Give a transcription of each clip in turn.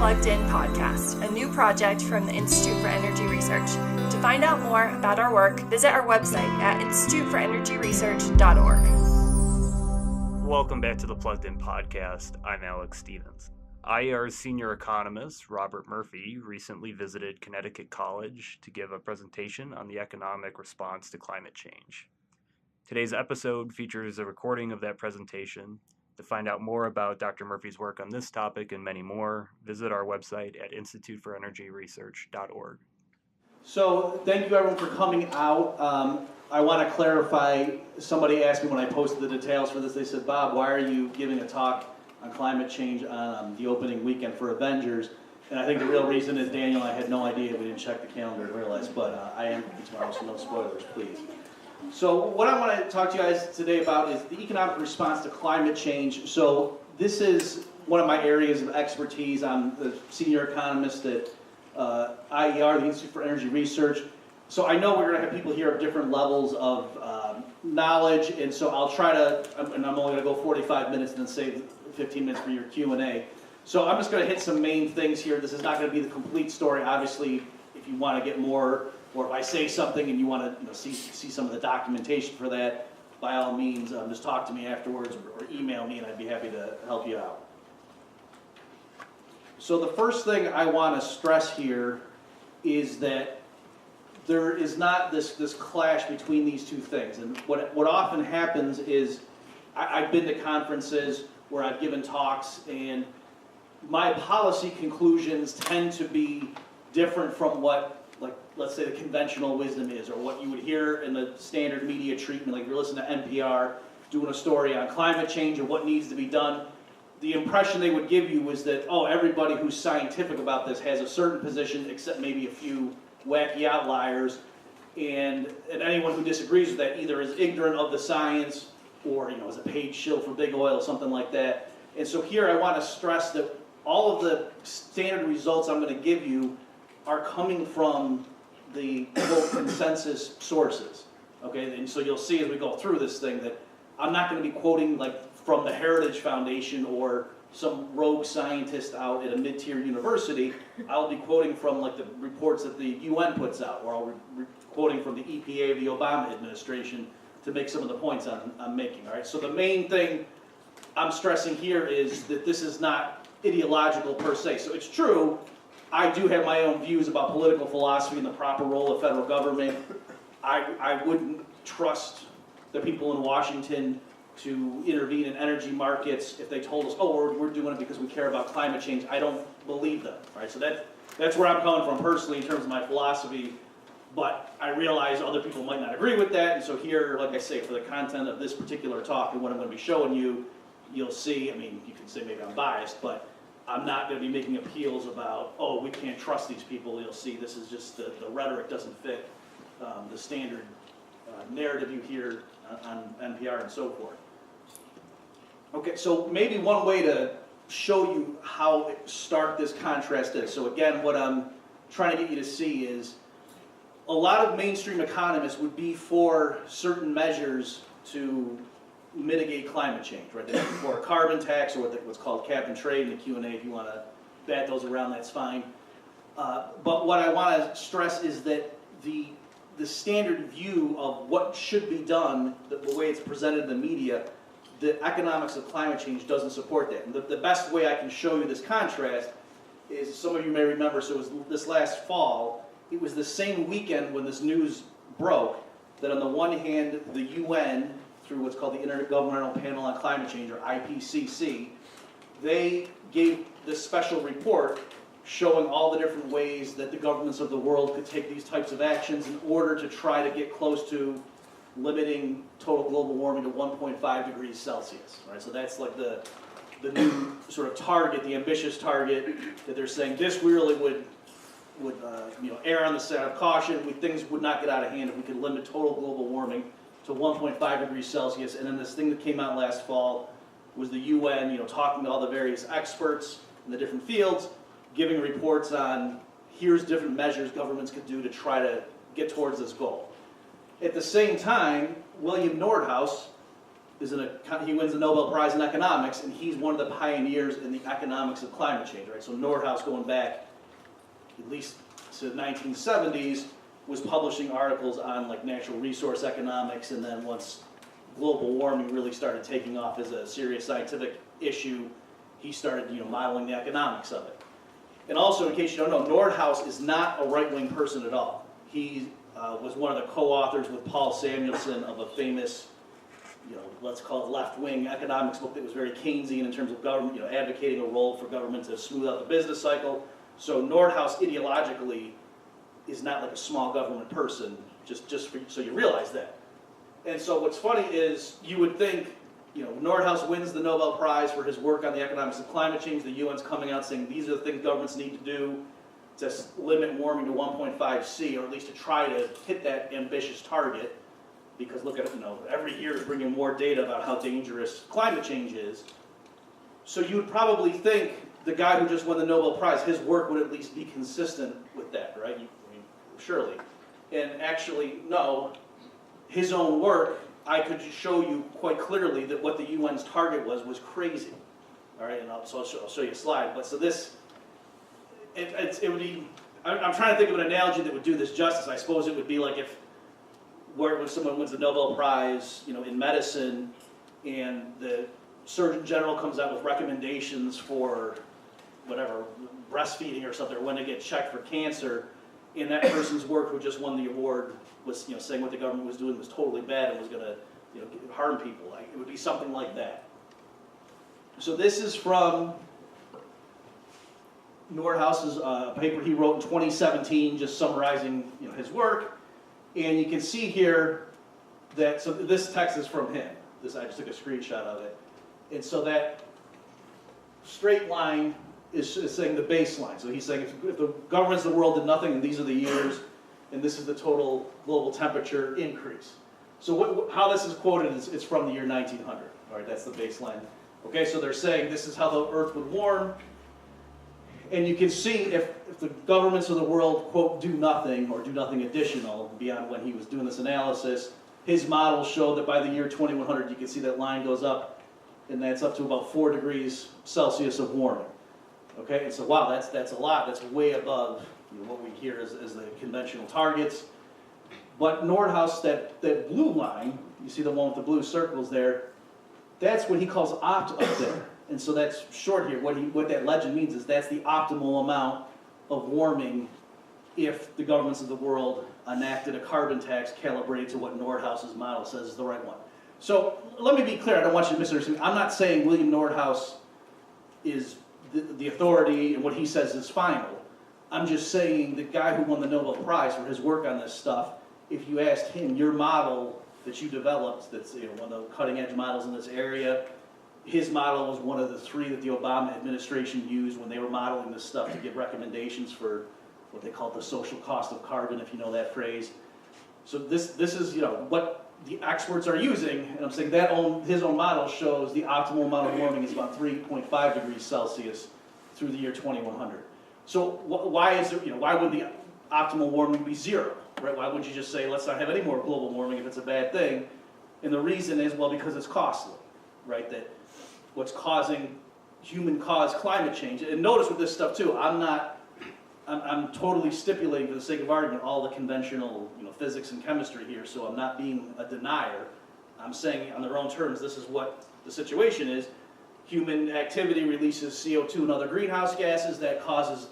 Plugged In podcast, a new project from the Institute for Energy Research. To find out more about our work, visit our website at instituteforenergyresearch.org. Welcome back to the Plugged In podcast. I'm Alex Stevens. IER's senior economist, Robert Murphy, recently visited Connecticut College to give a presentation on the economic response to climate change. Today's episode features a recording of that presentation. To find out more about Dr. Murphy's work on this topic and many more, visit our website at instituteforenergyresearch.org. So thank you everyone for coming out. I want to clarify, somebody asked me when I posted the details for this, they said, Bob, why are you giving a talk on climate change on the opening weekend for Avengers? And I think the real reason is Daniel and I had no idea, we didn't check the calendar to realize, but I am tomorrow, so no spoilers, please. So what I want to talk to you guys today about is the economic response to climate change. So this is one of my areas of expertise. I'm the senior economist at IER, the Institute for Energy Research. So I know we're going to have people here of different levels of knowledge, and so I'll try to, and I'm only going to go 45 minutes and then save 15 minutes for your Q&A. So I'm just going to hit some main things here. This is not going to be the complete story. Obviously, if you want to get more, or if I say something and you want to see some of the documentation for that, by all means, just talk to me afterwards or email me and I'd be happy to help you out. So the first thing I want to stress here is that there is not this clash between these two things. And what often happens is I've been to conferences where I've given talks and my policy conclusions tend to be different from what, like, let's say the conventional wisdom is, or what you would hear in the standard media treatment, like if you're listening to NPR doing a story on climate change or what needs to be done. The impression they would give you was that, oh, everybody who's scientific about this has a certain position, except maybe a few wacky outliers, and anyone who disagrees with that either is ignorant of the science or is a paid shill for big oil, something like that. And so here I want to stress that all of the standard results I'm going to give you are coming from the consensus sources, okay? And so you'll see as we go through this thing that I'm not going to be quoting like from the Heritage Foundation or some rogue scientist out at a mid-tier university. I'll be quoting from like the reports that the UN puts out, or I'll be quoting from the EPA of the Obama administration to make some of the points I'm making, all right? So the main thing I'm stressing here is that this is not ideological per se. So it's true, I do have my own views about political philosophy and the proper role of federal government. I wouldn't trust the people in Washington to intervene in energy markets if they told us, oh, we're doing it because we care about climate change. I don't believe them, right? So that's where I'm coming from personally in terms of my philosophy, but I realize other people might not agree with that, and so here, like I say, for the content of this particular talk and what I'm going to be showing you, you'll see, I mean, you can say maybe I'm biased, but I'm not going to be making appeals about, oh, we can't trust these people. You'll see this is just the rhetoric doesn't fit the standard narrative you hear on NPR and so forth. Okay, so maybe one way to show you how stark this contrast is. So again, what I'm trying to get you to see is a lot of mainstream economists would be for certain measures to mitigate climate change, right? They're for a carbon tax or what's called cap and trade in the Q&A. If you want to bat those around, that's fine. But what I want to stress is that the standard view of what should be done, the way it's presented in the media, the economics of climate change doesn't support that. And the best way I can show you this contrast is, some of you may remember, so it was this last fall, it was the same weekend when this news broke, that on the one hand, the UN, through what's called the Intergovernmental Panel on Climate Change, or IPCC, they gave this special report showing all the different ways that the governments of the world could take these types of actions in order to try to get close to limiting total global warming to 1.5 degrees Celsius, right? So that's like the new sort of target, the ambitious target that they're saying this really would err on the side of caution. Things would not get out of hand if we could limit total global warming to 1.5 degrees Celsius. And then this thing that came out last fall was the UN, talking to all the various experts in the different fields, giving reports on here's different measures governments could do to try to get towards this goal. At the same time, William Nordhaus he wins the Nobel Prize in economics, and he's one of the pioneers in the economics of climate change, right? So Nordhaus, going back at least to the 1970s, was publishing articles on like natural resource economics, and then once global warming really started taking off as a serious scientific issue, he started modeling the economics of it. And also, in case you don't know, Nordhaus is not a right-wing person at all. He was one of the co-authors with Paul Samuelson of a famous, let's call it left-wing economics book that was very Keynesian in terms of government, advocating a role for government to smooth out the business cycle. So Nordhaus ideologically is not like a small government person, just so you realize that. And so what's funny is you would think, Nordhaus wins the Nobel Prize for his work on the economics of climate change. The UN's coming out saying these are the things governments need to do to limit warming to 1.5 C, or at least to try to hit that ambitious target. Because look at it, every year is bringing more data about how dangerous climate change is. So you would probably think the guy who just won the Nobel Prize, his work would at least be consistent with that, right? Surely. And actually, no. His own work, I could show you quite clearly that what the UN's target was crazy. All right, and I'll show you a slide. But so this, it would be, I'm trying to think of an analogy that would do this justice. I suppose it would be like when someone wins the Nobel Prize, in medicine, and the Surgeon General comes out with recommendations for whatever, breastfeeding or something, or when to get checked for cancer, and that person's work who just won the award was, saying what the government was doing was totally bad and was going to, harm people. Like, it would be something like that. So this is from Nordhaus's paper he wrote in 2017, just summarizing, his work. And you can see here that, so this text is from him. I just took a screenshot of it. And so that straight line is saying the baseline. So he's saying if the governments of the world did nothing, and these are the years, and this is the total global temperature increase. So how this is quoted is it's from the year 1900. All right, that's the baseline. Okay, so they're saying this is how the Earth would warm. And you can see if the governments of the world, quote, do nothing or do nothing additional beyond when he was doing this analysis, his model showed that by the year 2100, you can see that line goes up, and that's up to about 4 degrees Celsius of warming. Okay, and so wow, that's a lot. That's way above what we hear as the conventional targets. But Nordhaus, that blue line, you see the one with the blue circles there, that's what he calls opt up there. And so that's short here. What that legend means is that's the optimal amount of warming if the governments of the world enacted a carbon tax calibrated to what Nordhaus's model says is the right one. So let me be clear, I don't want you to misunderstand. I'm not saying William Nordhaus is the authority and what he says is final. I'm just saying the guy who won the Nobel Prize for his work on this stuff, if you asked him, your model that you developed, that's one of the cutting edge models in this area, his model was one of the 3 that the Obama administration used when they were modeling this stuff to give recommendations for what they call the social cost of carbon, if you know that phrase. So this is what the experts are using, and I'm saying that his own model shows the optimal amount of warming is about 3.5 degrees Celsius through the year 2100. So why is there, why would the optimal warming be 0? Right? Why wouldn't you just say let's not have any more global warming if it's a bad thing? And the reason is, well, because it's costly, right? That what's causing human-caused climate change. And notice with this stuff too, I'm totally stipulating for the sake of argument all the conventional physics and chemistry here, so I'm not being a denier. I'm saying on their own terms, this is what the situation is. Human activity releases CO2 and other greenhouse gases that causes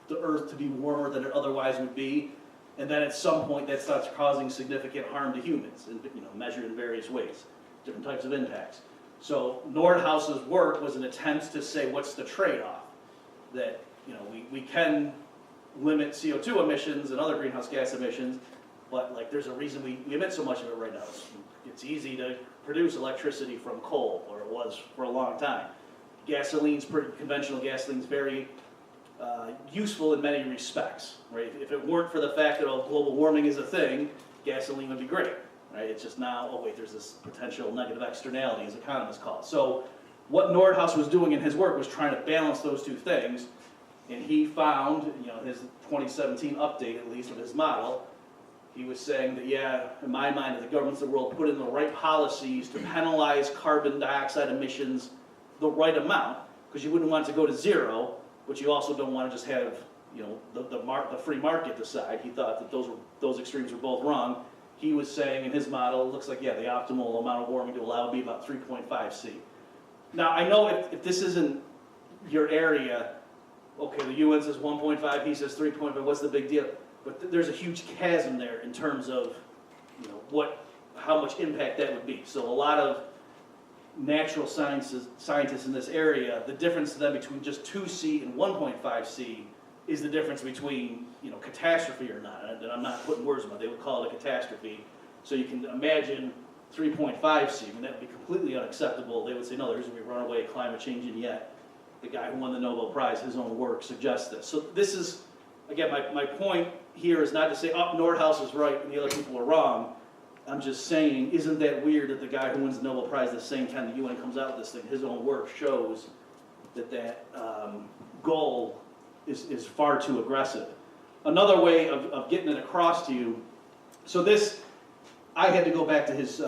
the Earth to be warmer than it otherwise would be, and then at some point that starts causing significant harm to humans, and measured in various ways, different types of impacts. So Nordhaus's work was an attempt to say what's the trade-off, that we can limit CO2 emissions and other greenhouse gas emissions, but there's a reason we emit so much of it right now. It's easy to produce electricity from coal, or it was for a long time. Conventional gasoline's very useful in many respects, right? If it weren't for the fact that global warming is a thing, gasoline would be great, right? It's just now, oh wait, there's this potential negative externality, as economists call it. So what Nordhaus was doing in his work was trying to balance those two things, and he found, his 2017 update at least of his model, He was saying that, yeah, in my mind, that the governments of the world put in the right policies to penalize carbon dioxide emissions the right amount, because you wouldn't want it to go to zero, but you also don't want to just have, you know, the free market decide. He thought that those extremes were both wrong. He was saying in his model, it looks like, yeah, the optimal amount of warming to allow would be about 3.5 C. Now, I know if this isn't your area, okay, the UN says 1.5, he says 3.5, what's the big deal? But there's a huge chasm there in terms of, you know, how much impact that would be. So a lot of natural scientists in this area, the difference to them between just 2C and 1.5 C is the difference between, you know, catastrophe or not. And I'm not putting words in it, they would call it a catastrophe. So you can imagine 3.5 C, I mean, that would be completely unacceptable. They would say, no, there's going to be runaway climate change, and yet the guy who won the Nobel Prize, his own work suggests this. So this is, again, my point here is not to say, oh, Nordhaus is right and the other people are wrong. I'm just saying, isn't that weird that the guy who wins the Nobel Prize at the same time the UN comes out with this thing, his own work shows that goal is far too aggressive. Another way of getting it across to you, so this, I had to go back to his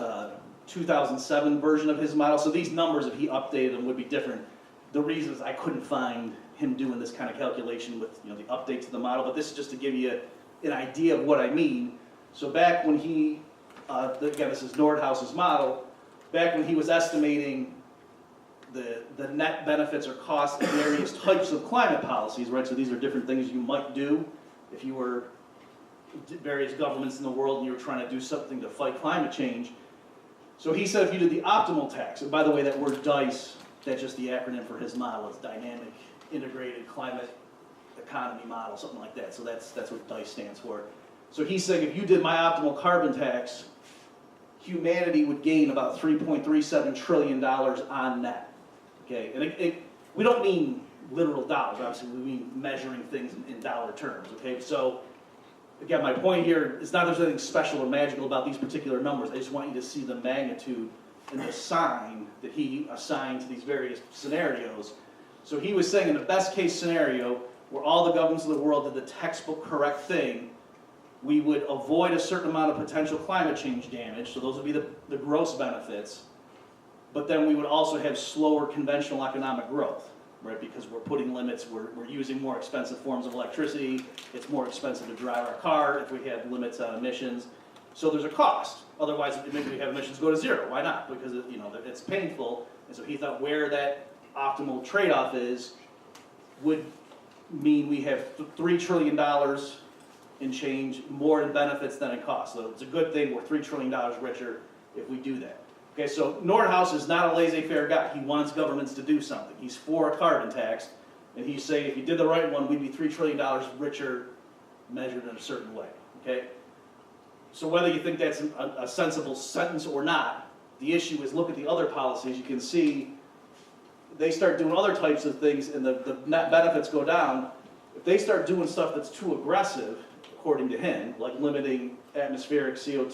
2007 version of his model, so these numbers, if he updated them, would be different. The reasons I couldn't find him doing this kind of calculation with, you know, the update to the model, but this is just to give you an idea of what I mean. So back when he, again, this is Nordhaus's model, back when he was estimating the net benefits or costs of various types of climate policies, right? So these are different things you might do if you were various governments in the world and you were trying to do something to fight climate change. So he said if you did the optimal tax, and by the way, that word DICE, that's just the acronym for his model. It's Dynamic Integrated Climate Economy Model, something like that. So that's what DICE stands for. So he's saying if you did my optimal carbon tax, humanity would gain about $3.37 trillion on net. Okay, and we don't mean literal dollars, obviously we mean measuring things in dollar terms. Okay, so again, my point here is not there's anything special or magical about these particular numbers. I just want you to see the magnitude and the sign that he assigned to these various scenarios. So he was saying in the best case scenario, where all the governments of the world did the textbook correct thing, we would avoid a certain amount of potential climate change damage, so those would be the gross benefits, but then we would also have slower conventional economic growth, right? Because we're putting limits, we're using more expensive forms of electricity, it's more expensive to drive our car if we have limits on emissions. So there's a cost. Otherwise, maybe we have emissions go to zero. Why not? Because you know it's painful. And so he thought where that optimal trade-off is would mean we have $3 trillion in change, more in benefits than in costs. So it's a good thing. We're $3 trillion richer if we do that. Okay, so Nordhaus is not a laissez-faire guy. He wants governments to do something. He's for a carbon tax, and he's saying if you did the right one, we'd be $3 trillion richer measured in a certain way. Okay. So whether you think that's a sensible sentence or not, the issue is look at the other policies. You can see they start doing other types of things and the net benefits go down. If they start doing stuff that's too aggressive, according to him, like limiting atmospheric CO2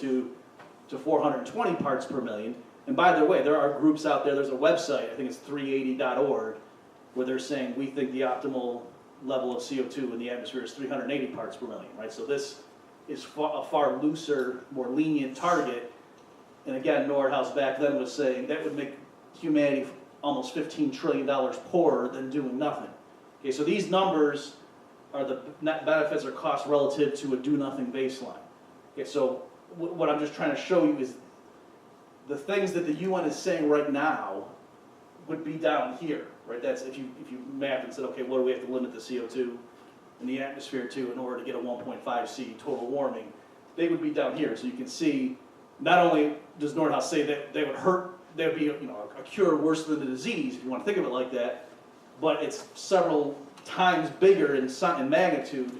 to 420 parts per million, and by the way, there are groups out there, there's a website, I think it's 380.org, where they're saying we think the optimal level of CO2 in the atmosphere is 380 parts per million, right? So this is a far looser, more lenient target. And again, Nordhaus back then was saying that would make humanity almost $15 trillion poorer than doing nothing. Okay, so these numbers are the net benefits or costs relative to a do-nothing baseline. Okay, so what I'm just trying to show you is the things that the UN is saying right now would be down here, right? That's if you map and said, okay, what do we have to limit the CO2 in the atmosphere to in order to get a 1.5 C total warming, they would be down here. So you can see, not only does Nordhaus say that they would hurt, they would be a cure worse than the disease, if you want to think of it like that, but it's several times bigger in magnitude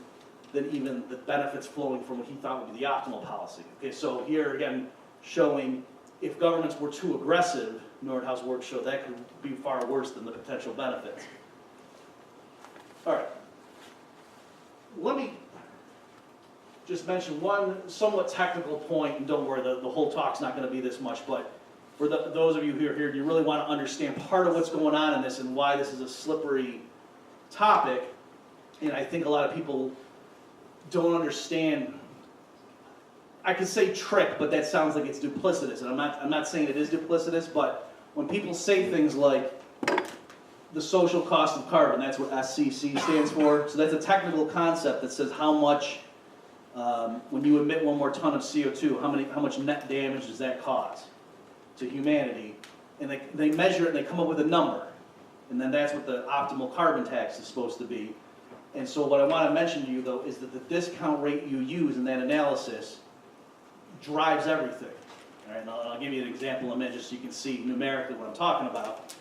than even the benefits flowing from what he thought would be the optimal policy. Okay, so here again, showing if governments were too aggressive, Nordhaus' work showed that could be far worse than the potential benefits. All right. Let me just mention one somewhat technical point, and don't worry, the whole talk's not going to be this much, but for those of you who are here, do you really want to understand part of what's going on in this and why this is a slippery topic? And I think a lot of people don't understand I could say trick, but that sounds like it's duplicitous, and I'm not saying it is duplicitous, but when people say things like the social cost of carbon, that's what SCC stands for, so that's a technical concept that says how much, when you emit one more ton of CO2, how much net damage does that cause to humanity, and they measure it and they come up with a number, and then that's what the optimal carbon tax is supposed to be. And so what I want to mention to you, though, is that the discount rate you use in that analysis drives everything. All right, and I'll give you an example in a minute just so you can see numerically what I'm talking about.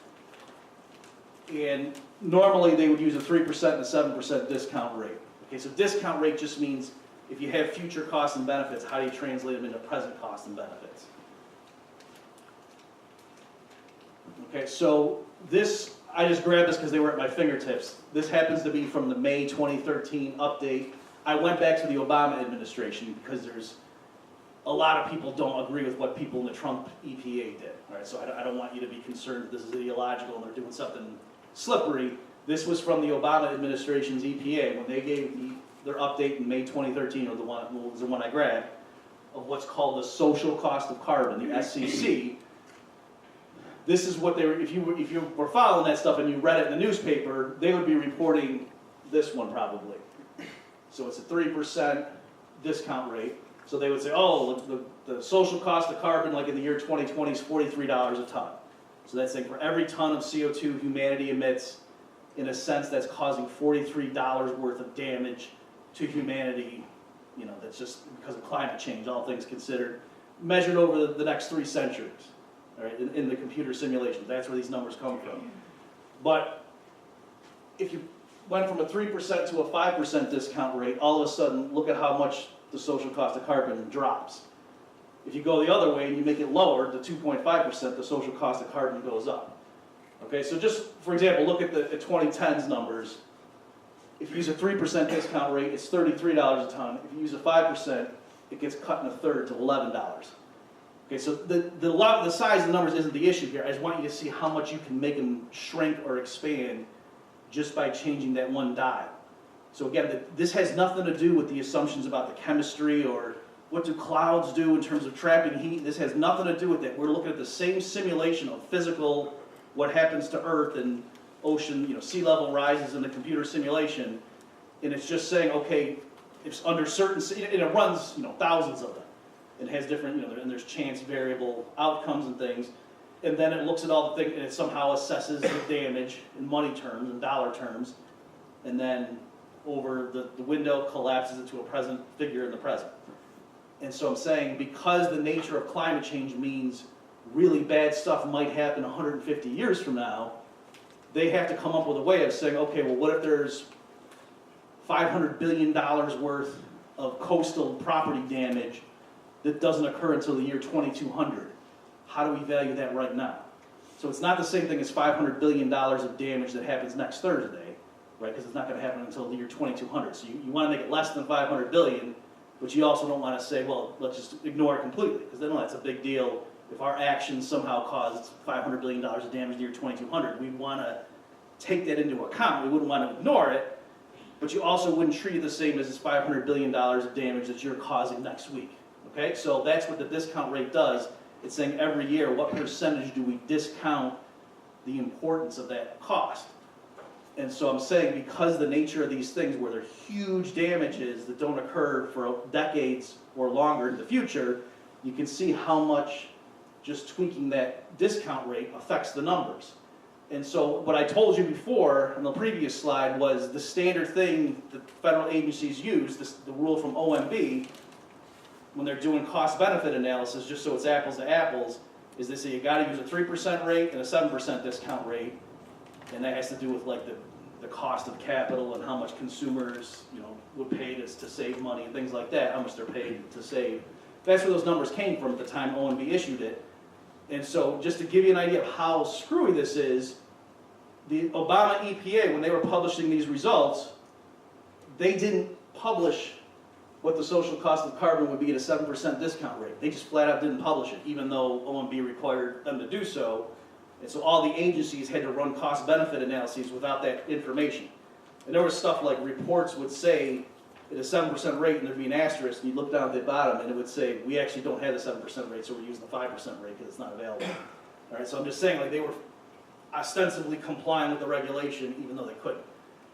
And normally they would use a 3% and a 7% discount rate. Okay, so discount rate just means if you have future costs and benefits, how do you translate them into present costs and benefits? Okay, so this, I just grabbed this because they were at my fingertips. This happens to be from the May 2013 update. I went back to the Obama administration because there's a lot of people don't agree with what people in the Trump EPA did. All right, so I don't want you to be concerned that this is ideological and they're doing something slippery. This was from the Obama administration's EPA when they gave their update in May 2013, or was the one I grabbed, of what's called the social cost of carbon, the SCC. This is what they were, if you were following that stuff and you read it in the newspaper, they would be reporting this one probably. So it's a 3% discount rate. So they would say, oh, the social cost of carbon, like in the year 2020, is $43 a ton. So that's saying for every ton of CO2 humanity emits, in a sense, that's causing $43 worth of damage to humanity. You know, that's just because of climate change, all things considered, measured over the next 3 centuries. All right, in the computer simulations, that's where these numbers come from. But if you went from a 3% to a 5% discount rate, all of a sudden, look at how much the social cost of carbon drops. If you go the other way and you make it lower to 2.5%, the social cost of carbon goes up. Okay, so just for example, look at the 2010's numbers. If you use a 3% discount rate, it's $33 a ton. If you use a 5%, it gets cut in a third to $11. Okay, so the size of the numbers isn't the issue here. I just want you to see how much you can make them shrink or expand just by changing that one dial. So again, this has nothing to do with the assumptions about the chemistry or what do clouds do in terms of trapping heat. This has nothing to do with that. We're looking at the same simulation of physical, what happens to Earth and ocean, sea level rises in the computer simulation, and it's just saying, okay, it's under certain, and it runs, thousands of them. It has different, and there's chance variable outcomes and things, and then it looks at all the things, and it somehow assesses the damage in money terms and dollar terms, and then over the window collapses it to a present figure in the present. And so I'm saying, because the nature of climate change means really bad stuff might happen 150 years from now, they have to come up with a way of saying, okay, well, what if there's $500 billion worth of coastal property damage that doesn't occur until the year 2200? How do we value that right now? So it's not the same thing as $500 billion of damage that happens next Thursday, right? Because it's not going to happen until the year 2200. So you want to make it less than $500 billion, but you also don't want to say, well, let's just ignore it completely, because then that's a big deal. If our actions somehow caused $500 billion of damage in the year 2200, we'd want to take that into account. We wouldn't want to ignore it, but you also wouldn't treat it the same as this $500 billion of damage that you're causing next week. Okay, so that's what the discount rate does. It's saying every year, what percentage do we discount the importance of that cost? And so I'm saying, because the nature of these things, where they're huge damages that don't occur for decades or longer in the future, you can see how much just tweaking that discount rate affects the numbers. And so what I told you before on the previous slide was the standard thing that federal agencies use, the rule from OMB, when they're doing cost-benefit analysis, just so it's apples to apples, is they say you got to use a 3% rate and a 7% discount rate, and that has to do with like the cost of capital and how much consumers would pay to save money and things like that, how much they're paid to save. That's where those numbers came from at the time OMB issued it. And so just to give you an idea of how screwy this is, the Obama EPA, when they were publishing these results, they didn't publish what the social cost of carbon would be at a 7% discount rate. They just flat out didn't publish it, even though OMB required them to do so. And so all the agencies had to run cost-benefit analyses without that information. And there was stuff like reports would say at a 7% rate and there'd be an asterisk, and you'd look down at the bottom and it would say, we actually don't have the 7% rate, so we're using the 5% rate because it's not available. All right, so I'm just saying, like, they were ostensibly complying with the regulation even though they couldn't.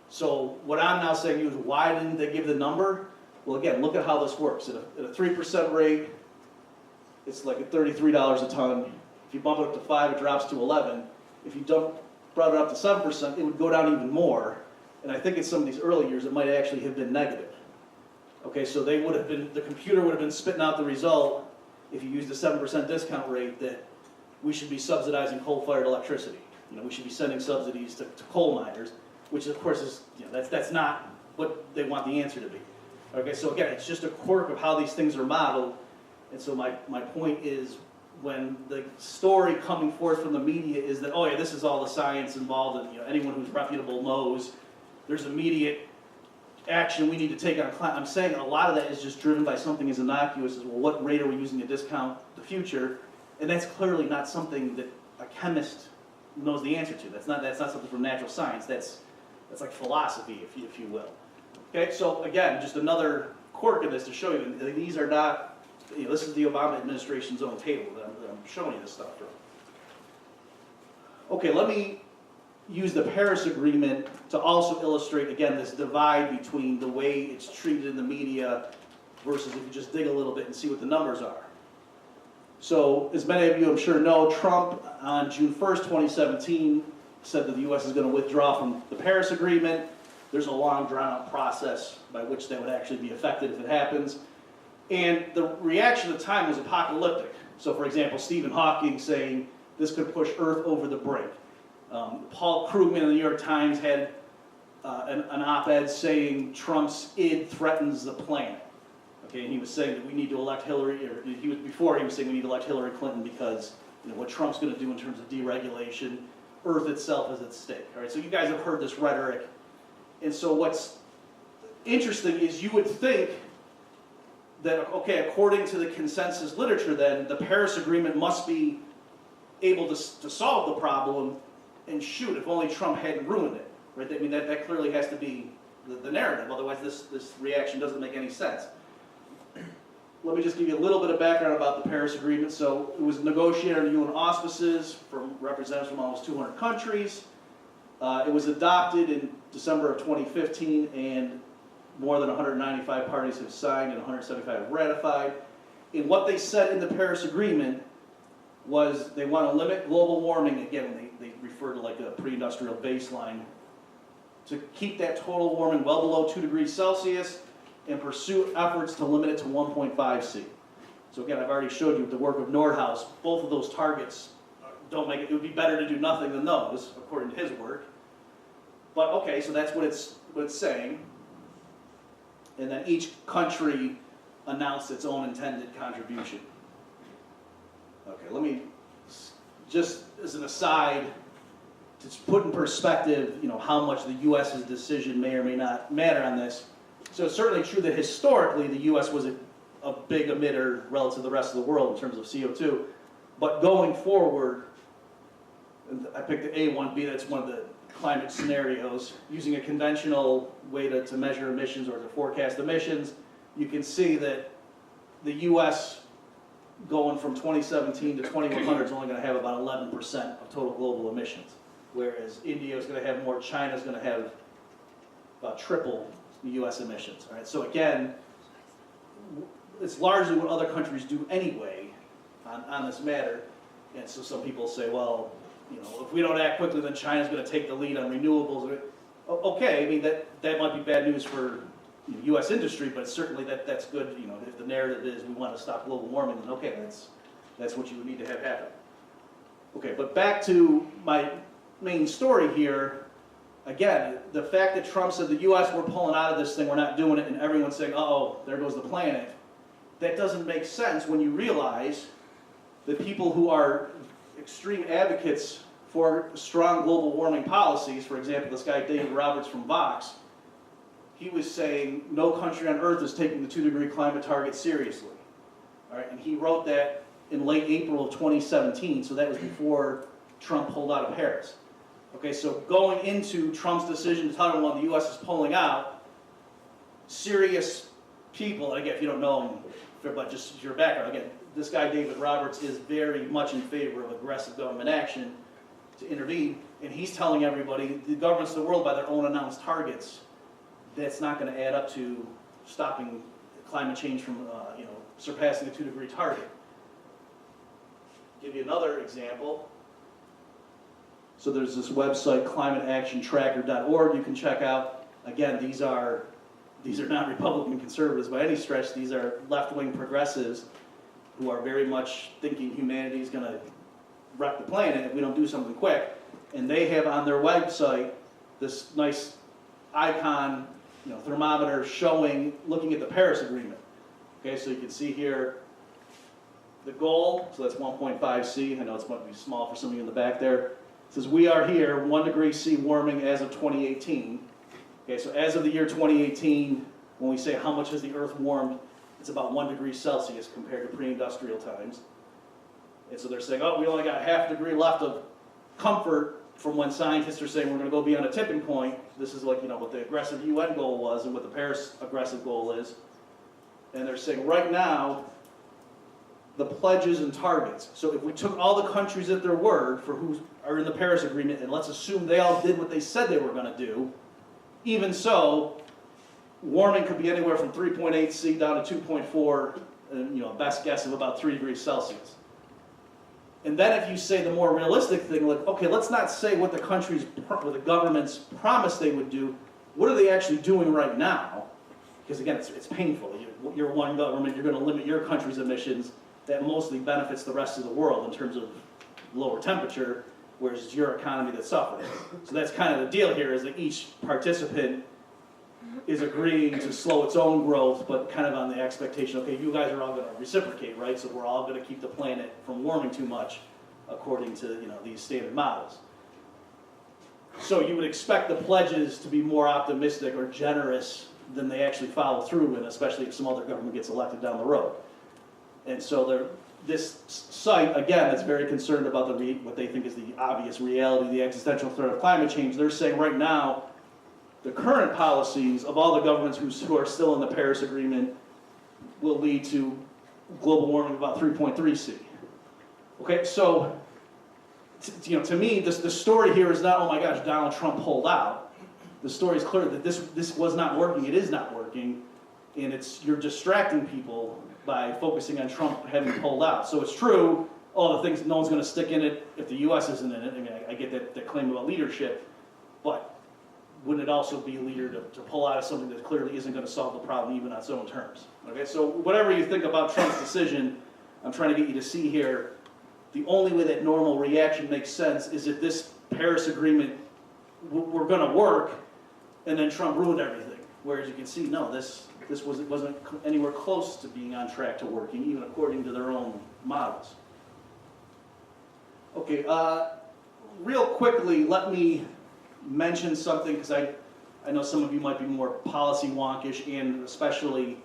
So what I'm now saying to you is, why didn't they give the number? Well, again, look at how this works. At a 3% rate, it's like at $33 a ton. If you bump it up to 5, it drops to 11. If you brought it up to 7%, it would go down even more. And I think in some of these early years, it might actually have been negative. Okay, so they would have been, the computer would have been spitting out the result, if you used a 7% discount rate, that we should be subsidizing coal-fired electricity. You know, we should be sending subsidies to coal miners, which of course is, you know, that's not what they want the answer to be. Okay, so again, it's just a quirk of how these things are modeled. And so my point is, when the story coming forth from the media is that, oh yeah, this is all the science involved, and you know, anyone who's reputable knows there's immediate action we need to take on climate. I'm saying a lot of that is just driven by something as innocuous as, well, what rate are we using to discount the future? And that's clearly not something that a chemist knows the answer to. That's not something from natural science. That's like philosophy, if you will. Okay, so again, just another quirk of this to show you, these are not, you know, this is the Obama administration's own table that I'm showing you this stuff from. Okay, let me use the Paris Agreement to also illustrate, again, this divide between the way it's treated in the media versus if you just dig a little bit and see what the numbers are. So, as many of you I'm sure know, Trump on June 1st, 2017 said that the U.S. is going to withdraw from the Paris Agreement. There's a long, drawn-out process by which that would actually be affected if it happens. And the reaction at the time was apocalyptic. So, for example, Stephen Hawking saying this could push Earth over the brink. Paul Krugman in the New York Times had an op-ed saying Trump's id threatens the planet. Okay, and he was saying that we need to elect Hillary, or he was saying we need to elect Hillary Clinton because, you know, what Trump's going to do in terms of deregulation, Earth itself is at stake. All right, so you guys have heard this rhetoric. And so what's interesting is you would think that, okay, according to the consensus literature then, the Paris Agreement must be able to solve the problem, and shoot, if only Trump hadn't ruined it, right? I mean, that clearly has to be the narrative, otherwise this reaction doesn't make any sense. Let me just give you a little bit of background about the Paris Agreement. So it was negotiated under UN auspices from representatives from almost 200 countries. It was adopted in December of 2015, and more than 195 parties have signed and 175 have ratified. And what they said in the Paris Agreement was they want to limit global warming, again, they refer to like a pre-industrial baseline, to keep that total warming well below 2 degrees Celsius and pursue efforts to limit it to 1.5 C. So again, I've already showed you with the work of Nordhaus, both of those targets don't make it, it would be better to do nothing than those, according to his work. But okay, so that's what it's saying. And then each country announced its own intended contribution. Okay, let me, just as an aside, to put in perspective, you know, how much the U.S.'s decision may or may not matter on this. So it's certainly true that historically the U.S. was a big emitter relative to the rest of the world in terms of CO2. But going forward, and I picked the A1B, that's one of the climate scenarios, using a conventional way to measure emissions or to forecast emissions, you can see that the U.S. going from 2017 to 2100 is only going to have about 11% of total global emissions, whereas India is going to have more, China is going to have about triple the U.S. emissions. All right, so again, it's largely what other countries do anyway on this matter, and so some people say, well, you know, if we don't act quickly, then China's going to take the lead on renewables. Okay, I mean that might be bad news for U.S. industry, but certainly that's good. You know, if the narrative is we want to stop global warming, then okay, that's what you would need to have happen. Okay, but back to my main story here. Again, the fact that Trump said the U.S. we're pulling out of this thing, we're not doing it, and everyone's saying, uh-oh, there goes the planet. That doesn't make sense when you realize that people who are extreme advocates for strong global warming policies, for example, this guy David Roberts from Vox, he was saying no country on earth is taking the 2-degree climate target seriously. All right, and he wrote that in late April of 2017, so that was before Trump pulled out of Paris. Okay, so going into Trump's decision to tell everyone the U.S. is pulling out, serious people, and again, if you don't know him, but just your background, again, this guy David Roberts is very much in favor of aggressive government action to intervene, and he's telling everybody, the governments of the world, by their own announced targets, that's not going to add up to stopping climate change from surpassing the 2-degree target. Give you another example. So there's this website, climateactiontracker.org, you can check out. Again, these are not Republican conservatives by any stretch. These are left-wing progressives who are very much thinking humanity is going to wreck the planet if we don't do something quick. And they have on their website this nice icon, thermometer looking at the Paris Agreement. Okay, so you can see here the goal, so that's 1.5 C. I know it's might be small for some of you in the back there. It says we are here, 1 degree C warming as of 2018. Okay, so as of the year 2018, when we say how much has the Earth warmed, it's about 1 degree Celsius compared to pre-industrial times. And so they're saying, oh, we only got half a degree left of comfort from when scientists are saying we're going to go beyond a tipping point. This is like, what the aggressive UN goal was and what the Paris aggressive goal is. And they're saying right now, the pledges and targets. So if we took all the countries at their word for who are in the Paris Agreement, and let's assume they all did what they said they were going to do, even so, warming could be anywhere from 3.8 C down to 2.4, and best guess of about 3 degrees Celsius. And then if you say the more realistic thing, like, okay, let's not say what the governments promised they would do. What are they actually doing right now? Because again, it's painful. You're one government, you're going to limit your country's emissions. That mostly benefits the rest of the world in terms of lower temperature, whereas it's your economy that suffers. So that's kind of the deal here, is that each participant is agreeing to slow its own growth, but kind of on the expectation, okay, you guys are all going to reciprocate, right? So we're all going to keep the planet from warming too much, according to these standard models. So you would expect the pledges to be more optimistic or generous than they actually follow through with, especially if some other government gets elected down the road. And so this site, again, that's very concerned about what they think is the obvious reality, the existential threat of climate change. They're saying right now, the current policies of all the governments who are still in the Paris Agreement will lead to global warming of about 3.3 C. Okay, so to me, the story here is not, oh my gosh, Donald Trump pulled out. The story is clear that this was not working. It is not working, and you're distracting people by focusing on Trump having pulled out. So it's true, all the things, no one's going to stick in it if the U.S. isn't in it. I mean, I get that claim about leadership, but wouldn't it also be a leader to pull out of something that clearly isn't going to solve the problem even on its own terms? Okay, so whatever you think about Trump's decision, I'm trying to get you to see here, the only way that normal reaction makes sense is if this Paris Agreement were going to work, and then Trump ruined everything. Whereas you can see, no, this wasn't anywhere close to being on track to working, even according to their own models. Okay, real quickly, let me mention something, because I know some of you might be more policy wonkish, and especially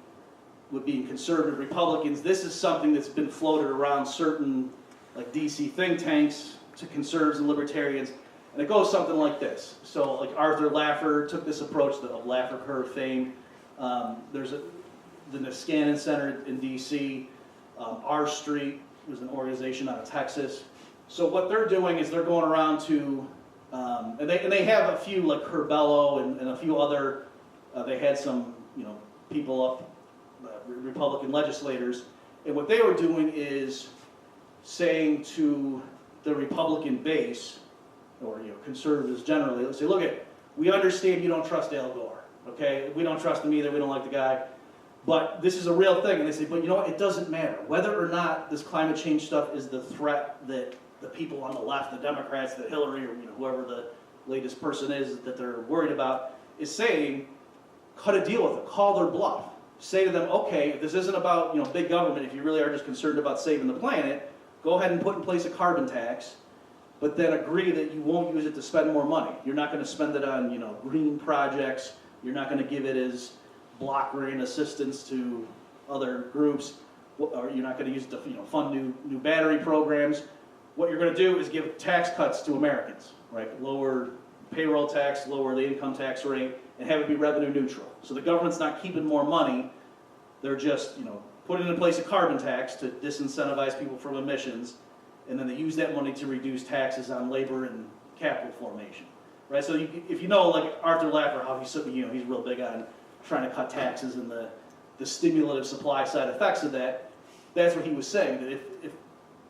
with being conservative Republicans, this is something that's been floated around certain like DC think tanks to conservatives and libertarians, and it goes something like this. So like Arthur Laffer took this approach of Laffer curve fame. There's the Niskanen Center in DC. R Street was an organization out of Texas. So what they're doing is they're going around to, and they have a few like Curbelo and a few other, they had some people up, Republican legislators, and what they were doing is saying to the Republican base, or conservatives generally, let's say, look, we understand you don't trust Al Gore, okay? We don't trust him either, we don't like the guy, but this is a real thing. And they say, but you know what, it doesn't matter. Whether or not this climate change stuff is the threat that the people on the left, the Democrats, that Hillary, or whoever the latest person is that they're worried about, is saying, cut a deal with it, call their bluff. Say to them, okay, if this isn't about big government, if you really are just concerned about saving the planet, go ahead and put in place a carbon tax, but then agree that you won't use it to spend more money. You're not going to spend it on green projects. You're not going to give it as block grant assistance to other groups, or you're not going to use it to fund new battery programs. What you're going to do is give tax cuts to Americans, right? Lower payroll tax, lower the income tax rate, and have it be revenue neutral. So the government's not keeping more money, they're just, putting in place a carbon tax to disincentivize people from emissions, and then they use that money to reduce taxes on labor and capital formation, right? So if you know, like Arthur Laffer, how he's real big on trying to cut taxes and the stimulative supply side effects of that, that's what he was saying, that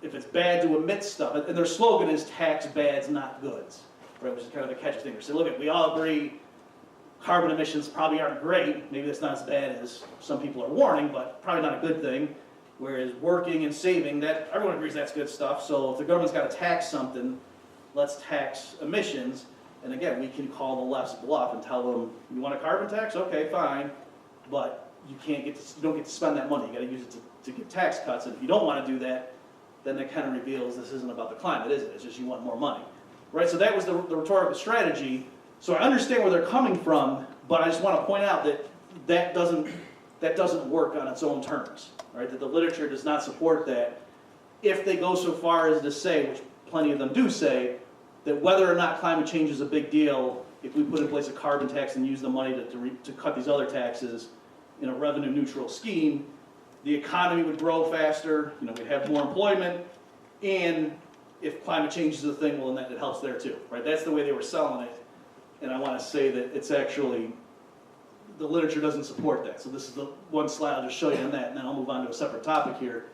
if it's bad to emit stuff, and their slogan is tax bads, not goods, right, which is kind of a catchy thing. So look, we all agree carbon emissions probably aren't great. Maybe that's not as bad as some people are warning, but probably not a good thing. Whereas working and saving, that everyone agrees that's good stuff. So if the government's got to tax something, let's tax emissions. And again, we can call the left's bluff and tell them, you want a carbon tax? Okay, fine, but you don't get to spend that money. You got to use it to get tax cuts. And if you don't want to do that, then that kind of reveals this isn't about the climate, is it? It's just you want more money, right? So that was the rhetorical strategy. So I understand where they're coming from, but I just want to point out that doesn't work on its own terms, right? That the literature does not support that. If they go so far as to say, which plenty of them do say, that whether or not climate change is a big deal, if we put in place a carbon tax and use the money to cut these other taxes in a revenue neutral scheme, the economy would grow faster, we'd have more employment, and if climate change is a thing, well, then it helps there too, right? That's the way they were selling it. And I want to say that it's actually, the literature doesn't support that. So this is the one slide I'll just show you on that, and then I'll move on to a separate topic here.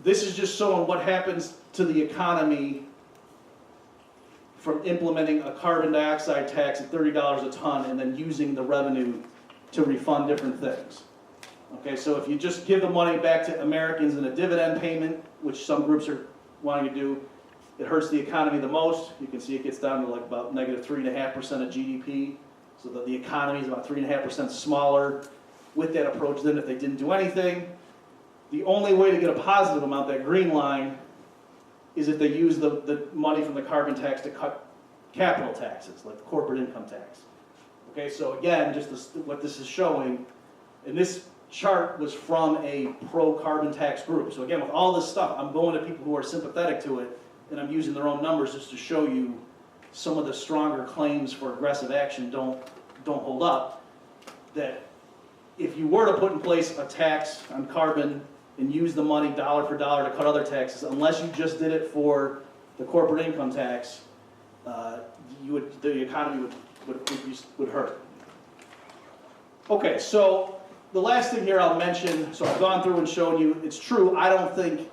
This is just showing what happens to the economy from implementing a carbon dioxide tax at $30 a ton and then using the revenue to refund different things. Okay, so if you just give the money back to Americans in a dividend payment, which some groups are wanting to do, it hurts the economy the most. You can see it gets down to like about negative 3.5% of GDP. So that the economy is about 3.5% smaller with that approach than if they didn't do anything. The only way to get a positive amount, that green line, is if they use the money from the carbon tax to cut capital taxes, like the corporate income tax. Okay, so again, what this is showing, and this chart was from a pro-carbon tax group. So again, with all this stuff, I'm going to people who are sympathetic to it, and I'm using their own numbers just to show you some of the stronger claims for aggressive action don't hold up. That if you were to put in place a tax on carbon and use the money dollar for dollar to cut other taxes, unless you just did it for the corporate income tax, the economy would hurt. Okay, so the last thing here I'll mention, so I've gone through and shown you, it's true, I don't think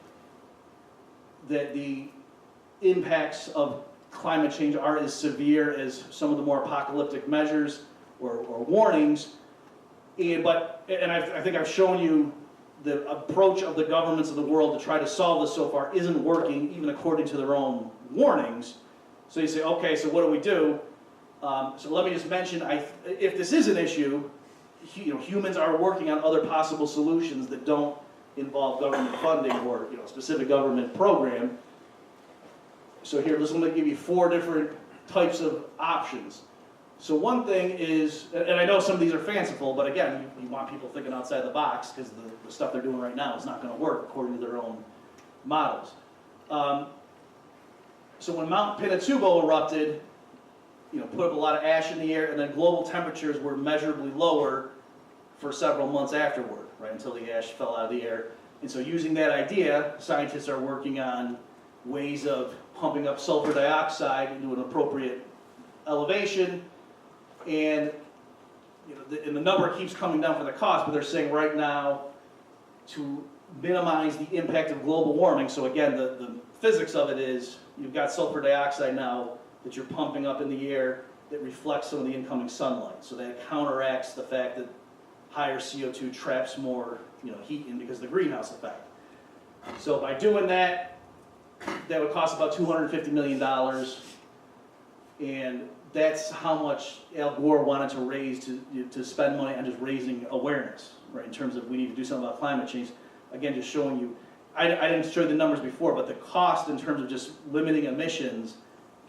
that the impacts of climate change are as severe as some of the more apocalyptic measures or warnings, and I think I've shown you the approach of the governments of the world to try to solve this so far isn't working, even according to their own warnings. So you say, okay, so what do we do? So let me just mention, if this is an issue, humans are working on other possible solutions that don't involve government funding or specific government program. So here, let me give you 4 different types of options. So one thing is, and I know some of these are fanciful, but again, you want people thinking outside the box because the stuff they're doing right now is not going to work according to their own models. So when Mount Pinatubo erupted, put up a lot of ash in the air, and then global temperatures were measurably lower for several months afterward, right, until the ash fell out of the air. And so using that idea, scientists are working on ways of pumping up sulfur dioxide into an appropriate elevation, and the number keeps coming down for the cost, but they're saying right now to minimize the impact of global warming. So again, the physics of it is you've got sulfur dioxide now that you're pumping up in the air that reflects some of the incoming sunlight. So that counteracts the fact that higher CO2 traps more heat in because of the greenhouse effect. So by doing that, that would cost about $250 million, and that's how much Al Gore wanted to raise to spend money on just raising awareness, right, in terms of we need to do something about climate change. Again, just showing you, I didn't show you the numbers before, but the cost in terms of just limiting emissions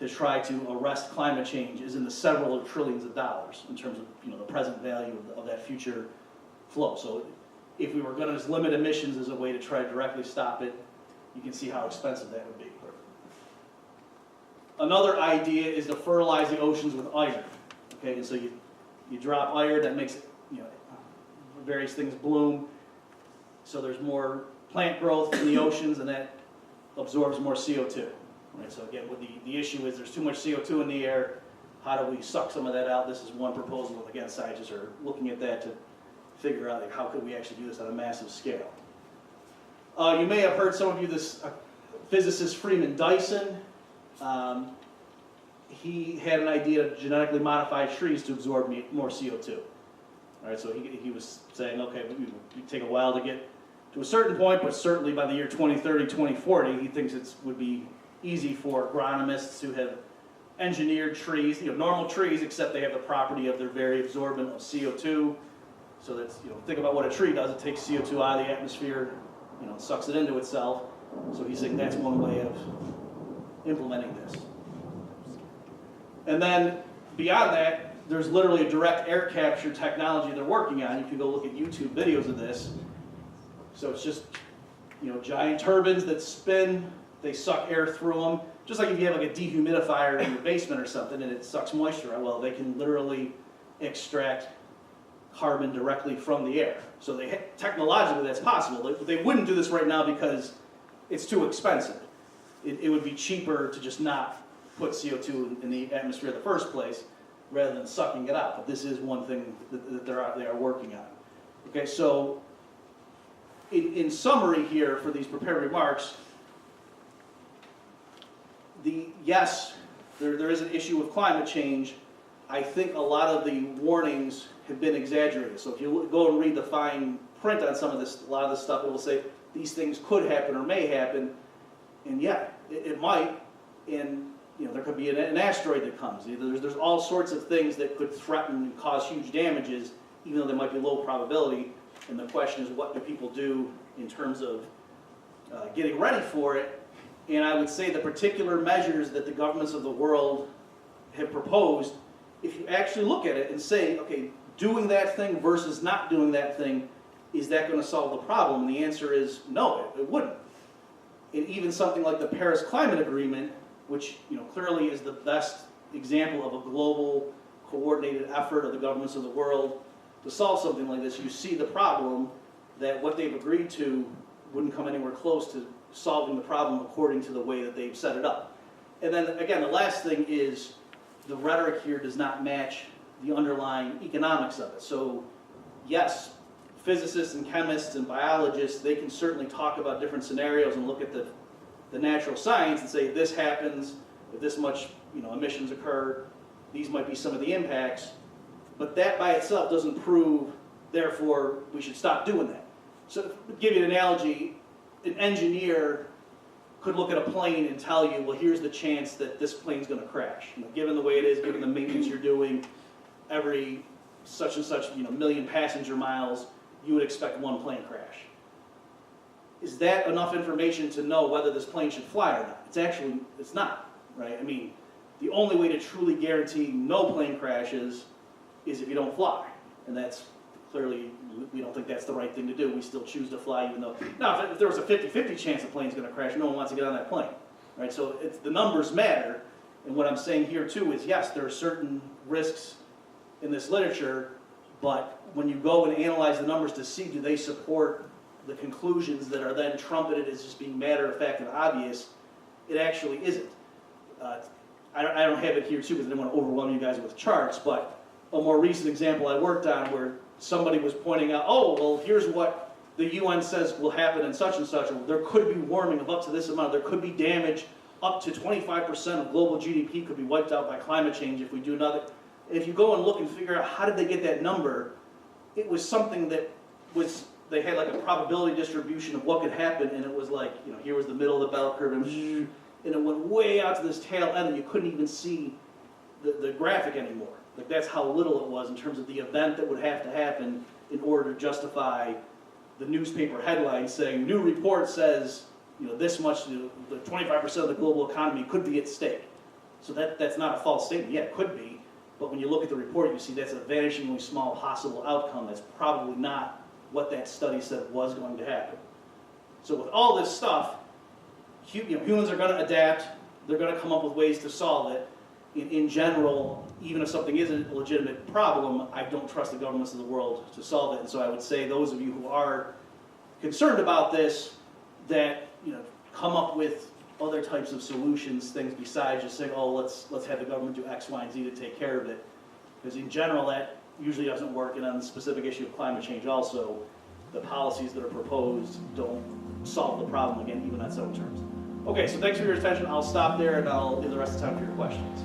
to try to arrest climate change is in the several trillions of dollars in terms of the present value of that future flow. So if we were going to just limit emissions as a way to try to directly stop it, you can see how expensive that would be. Another idea is to fertilize the oceans with iron. Okay, and so you drop iron, that makes it, various things bloom. So there's more plant growth in the oceans, and that absorbs more CO2. Right? So again, what the issue is, there's too much CO2 in the air. How do we suck some of that out? This is one proposal. Again, scientists are looking at that to figure out how could we actually do this on a massive scale. You may have heard, some of you, this physicist Freeman Dyson. He had an idea to genetically modify trees to absorb more CO2. All right, so he was saying, okay, it would take a while to get to a certain point, but certainly by the year 2030, 2040, he thinks it would be easy for agronomists who have engineered trees, normal trees, except they have the property of they're very absorbent of CO2. So that's, think about what a tree does. It takes CO2 out of the atmosphere, sucks it into itself. So he's saying that's one way of implementing this. And then beyond that, there's literally a direct air capture technology they're working on. You can go look at YouTube videos of this. So it's just, giant turbines that spin, they suck air through them. Just like if you have like a dehumidifier in your basement or something and it sucks moisture out, well, they can literally extract carbon directly from the air. So technologically that's possible. They wouldn't do this right now because it's too expensive. It would be cheaper to just not put CO2 in the atmosphere in the first place rather than sucking it out. But this is one thing that they are working on. Okay, so in summary here for these prepared remarks, yes, there is an issue with climate change. I think a lot of the warnings have been exaggerated. So if you go and read the fine print on some of this, a lot of this stuff, it will say these things could happen or may happen. And yeah, it might. And there could be an asteroid that comes. There's all sorts of things that could threaten and cause huge damages, even though they might be low probability. And the question is, what do people do in terms of getting ready for it? And I would say the particular measures that the governments of the world have proposed, if you actually look at it and say, okay, doing that thing versus not doing that thing, is that going to solve the problem? And the answer is no, it wouldn't. And even something like the Paris Climate Agreement, which clearly is the best example of a global coordinated effort of the governments of the world to solve something like this, you see the problem that what they've agreed to wouldn't come anywhere close to solving the problem according to the way that they've set it up. And then again, the last thing is the rhetoric here does not match the underlying economics of it. So yes, physicists and chemists and biologists, they can certainly talk about different scenarios and look at the natural science and say, if this happens, if this much emissions occur, these might be some of the impacts. But that by itself doesn't prove, therefore, we should stop doing that. So to give you an analogy, an engineer could look at a plane and tell you, well, here's the chance that this plane's going to crash. Given the way it is, given the maintenance you're doing, every such and such million passenger miles, you would expect one plane crash. Is that enough information to know whether this plane should fly or not? It's not, right? I mean, the only way to truly guarantee no plane crashes is if you don't fly. And that's clearly, we don't think that's the right thing to do. We still choose to fly even though, now if there was a 50-50 chance a plane's going to crash, no one wants to get on that plane, right? So the numbers matter. And what I'm saying here too is, yes, there are certain risks in this literature, but when you go and analyze the numbers to see, do they support the conclusions that are then trumpeted as just being matter of fact and obvious, it actually isn't. I don't have it here too because I didn't want to overwhelm you guys with charts, but a more recent example I worked on where somebody was pointing out, oh, well, here's what the UN says will happen in such and such, or there could be warming of up to this amount, there could be damage, up to 25% of global GDP could be wiped out by climate change if we do nothing. If you go and look and figure out how did they get that number, it was something that was, they had like a probability distribution of what could happen, and it was like, here was the middle of the bell curve, and it went way out to this tail end, and you couldn't even see the graphic anymore. Like that's how little it was in terms of the event that would have to happen in order to justify the newspaper headline saying, new report says, this much, the 25% of the global economy could be at stake. So that's not a false statement. Yeah, it could be, but when you look at the report, you see that's a vanishingly small possible outcome. That's probably not what that study said was going to happen. So with all this stuff, humans are going to adapt. They're going to come up with ways to solve it. in general, even if something isn't a legitimate problem, I don't trust the governments of the world to solve it. And so I would say those of you who are concerned about this, that come up with other types of solutions, things besides just saying, oh, let's have the government do X, Y, and Z to take care of it. Because in general, that usually doesn't work. And on the specific issue of climate change also, the policies that are proposed don't solve the problem, again, even on some terms. Okay, so thanks for your attention. I'll stop there and I'll give the rest of the time for your questions.